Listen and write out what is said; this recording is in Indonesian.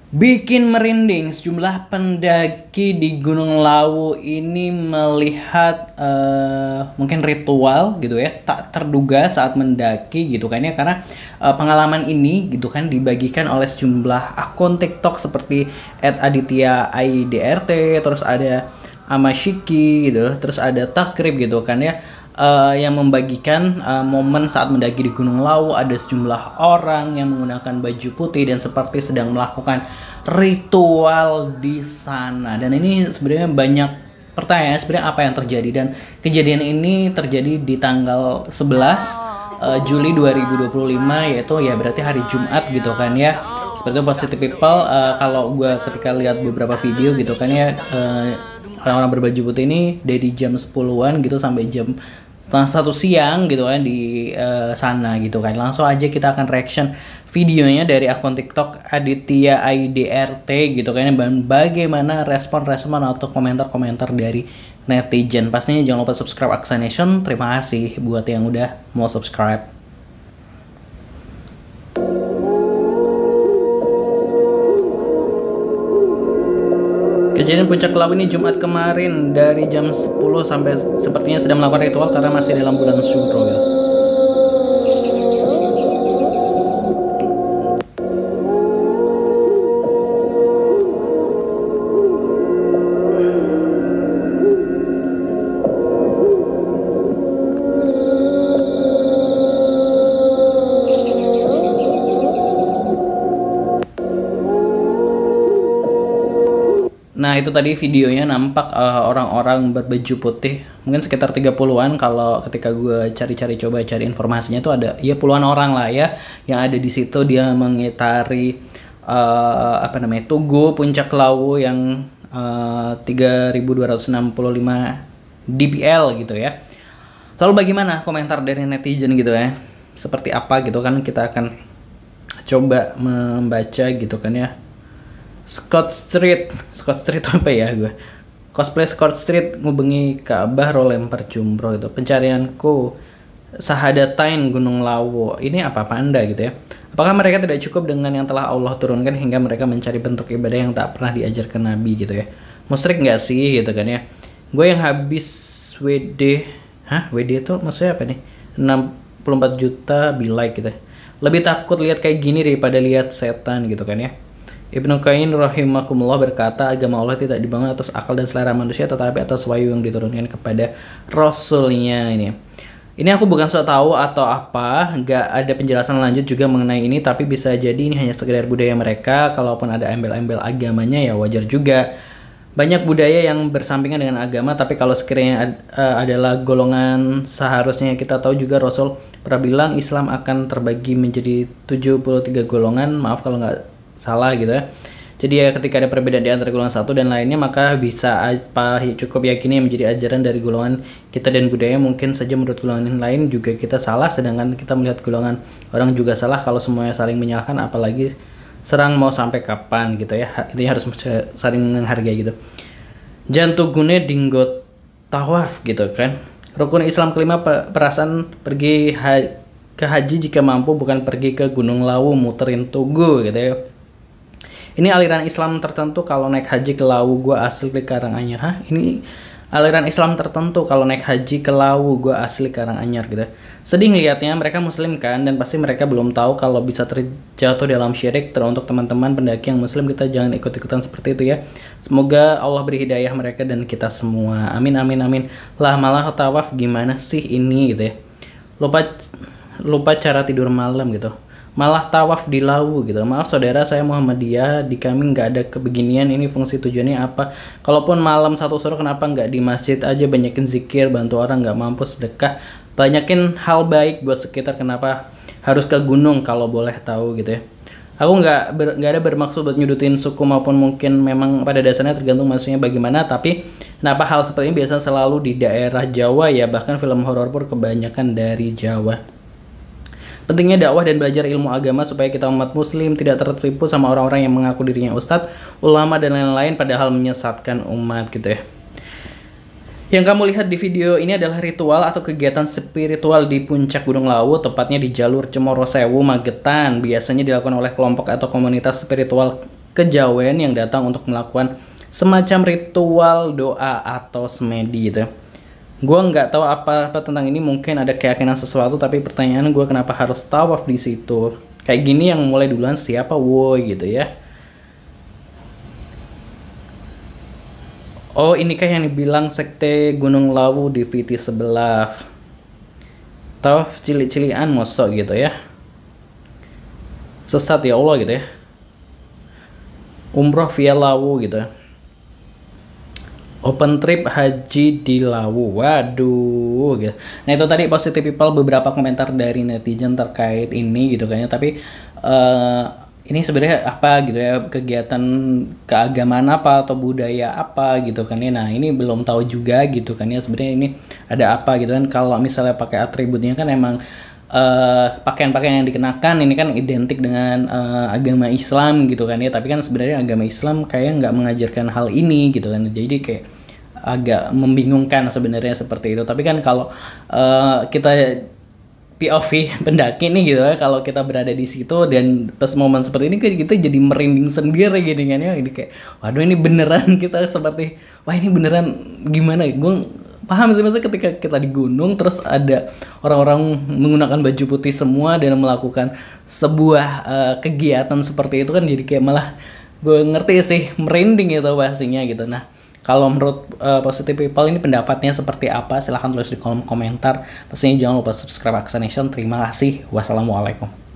Bikin merinding, sejumlah pendaki di Gunung Lawu ini melihat mungkin ritual gitu ya, tak terduga saat mendaki gitu kan ya, karena pengalaman ini gitu kan dibagikan oleh sejumlah akun TikTok seperti @aditya_idrt, terus ada Amashiki gitu, terus ada Takrib gitu kan ya, yang membagikan momen saat mendaki di Gunung Lawu. Ada sejumlah orang yang menggunakan baju putih dan seperti sedang melakukan ritual di sana. Dan ini sebenarnya banyak pertanyaan sebenarnya apa yang terjadi, dan kejadian ini terjadi di tanggal 11 Juli 2025, yaitu ya berarti hari Jumat gitu kan ya. Seperti positive people, kalau gue ketika lihat beberapa video gitu kan ya, orang-orang berbaju putih ini dari jam 10-an gitu sampai jam setengah 1 siang gitu kan di sana gitu kan. Langsung aja kita akan reaction videonya dari akun TikTok Aditya IDRT gitu kan, dan bagaimana respon-respon atau komentar-komentar dari netizen. Pastinya jangan lupa subscribe Aksa Nation. Terima kasih buat yang udah mau subscribe. Kejadian puncak Lawu ini Jumat kemarin dari jam 10 sampai sepertinya sedang melakukan ritual karena masih dalam bulan Syuro ya. Nah itu tadi videonya nampak orang-orang berbaju putih, mungkin sekitar 30-an kalau ketika gue coba cari informasinya itu ada ya puluhan orang lah ya yang ada di situ. Dia mengitari Tugu Puncak Lawu yang 3265 dpl gitu ya. Lalu bagaimana komentar dari netizen gitu ya, seperti apa gitu kan, kita akan coba membaca gitu kan ya. Scott Street apa ya gue? Cosplay Scott Street ngubengi Ka'bah ro lempar jumroh itu. Pencarianku Sahadatain Gunung Lawu. Ini apa anda gitu ya? Apakah mereka tidak cukup dengan yang telah Allah turunkan hingga mereka mencari bentuk ibadah yang tak pernah diajarkan Nabi gitu ya? Musyrik nggak sih gitu kan ya? Gue yang habis WD itu maksudnya apa nih? 64 juta be like gitu. Lebih takut lihat kayak gini daripada lihat setan gitu kan ya. Ibnu Qayyim rahimakumullah berkata, agama Allah tidak dibangun atas akal dan selera manusia, tetapi atas wahyu yang diturunkan kepada Rasulnya. Ini aku bukan sok tahu atau apa, nggak ada penjelasan lanjut juga mengenai ini, tapi bisa jadi ini hanya sekedar budaya mereka. Kalaupun ada embel-embel agamanya ya wajar juga. Banyak budaya yang bersampingan dengan agama, tapi kalau sekiranya adalah golongan, seharusnya kita tahu juga Rasul pernah bilang Islam akan terbagi menjadi 73 golongan. Maaf kalau nggak salah gitu ya. Jadi ya ketika ada perbedaan di antara golongan satu dan lainnya, maka bisa apa cukup yakini menjadi ajaran dari golongan kita dan budaya. Mungkin saja menurut golongan lain juga kita salah, sedangkan kita melihat golongan orang juga salah. Kalau semuanya saling menyalahkan, apalagi serang mau sampai kapan gitu ya. Intinya harus saling menghargai gitu. Jantugune dinggo tawaf gitu kan. Rukun Islam kelima perasaan pergi ke haji jika mampu, bukan pergi ke Gunung Lawu muterin tugu gitu ya. Ini aliran Islam tertentu kalau naik haji ke Lawu, gue asli Karanganyar. Hah? Ini aliran Islam tertentu kalau naik haji ke Lawu, gue asli Karanganyar gitu. Sedih ngeliatnya, mereka muslim kan, dan pasti mereka belum tahu kalau bisa terjatuh dalam syirik. Untuk teman-teman pendaki yang muslim, kita jangan ikut-ikutan seperti itu ya. Semoga Allah beri hidayah mereka dan kita semua. Amin amin amin. Lah malah tawaf gimana sih ini gitu ya. Lupa cara tidur malam gitu. Malah tawaf di Lawu gitu. Maaf saudara, saya Muhammadiyah, di kami nggak ada kebeginian. Ini fungsi tujuannya apa? Kalaupun malam satu suruh, kenapa nggak di masjid aja, banyakin zikir, bantu orang nggak mampu, sedekah, banyakin hal baik buat sekitar. Kenapa harus ke gunung kalau boleh tahu gitu ya? Aku nggak ada bermaksud buat nyudutin suku, maupun mungkin memang pada dasarnya tergantung maksudnya bagaimana. Tapi kenapa hal seperti ini biasa selalu di daerah Jawa ya? Bahkan film horor pun kebanyakan dari Jawa. Pentingnya dakwah dan belajar ilmu agama supaya kita umat muslim tidak tertipu sama orang-orang yang mengaku dirinya ustadz, ulama, dan lain-lain padahal menyesatkan umat gitu ya. Yang kamu lihat di video ini adalah ritual atau kegiatan spiritual di puncak Gunung Lawu, tepatnya di jalur Cemoro Sewu, Magetan. Biasanya dilakukan oleh kelompok atau komunitas spiritual kejawen yang datang untuk melakukan semacam ritual doa atau semedi gitu. Gue nggak tahu apa-apa tentang ini, mungkin ada keyakinan sesuatu, tapi pertanyaan gue kenapa harus tawaf di situ? Kayak gini yang mulai duluan siapa woi gitu ya. Oh, ini kayak yang dibilang sekte Gunung Lawu di VT sebelah. Tawaf cilik-cilian mosok gitu ya. Sesat ya Allah gitu ya. Umroh via Lawu gitu. Open trip haji di Lawu. Waduh gitu. Nah, itu tadi positive people, beberapa komentar dari netizen terkait ini gitu kan ya. Tapi ini sebenarnya apa gitu ya, kegiatan keagamaan apa atau budaya apa gitu kan ya. Nah, ini belum tahu juga gitu kan ya, sebenarnya ini ada apa gitu kan. Kalau misalnya pakai atributnya kan emang pakaian-pakaian yang dikenakan ini kan identik dengan agama Islam gitu kan ya. Tapi kan sebenarnya agama Islam kayak nggak mengajarkan hal ini gitu kan. Jadi kayak agak membingungkan sebenarnya seperti itu. Tapi kan kalau kita POV pendaki nih gitu ya, kalau kita berada di situ dan pas momen seperti ini kita jadi merinding sendiri gini kan ya. Ini kayak waduh, ini beneran kita seperti wah, ini beneran gimana ya, gue paham sih maksudnya ketika kita di gunung terus ada orang-orang menggunakan baju putih semua dan melakukan sebuah kegiatan seperti itu kan, jadi kayak malah gue ngerti sih merinding itu pastinya gitu. Nah, kalau menurut positive people ini pendapatnya seperti apa? Silahkan tulis di kolom komentar. Pastinya jangan lupa subscribe Aksa Nation. Terima kasih. Wassalamualaikum.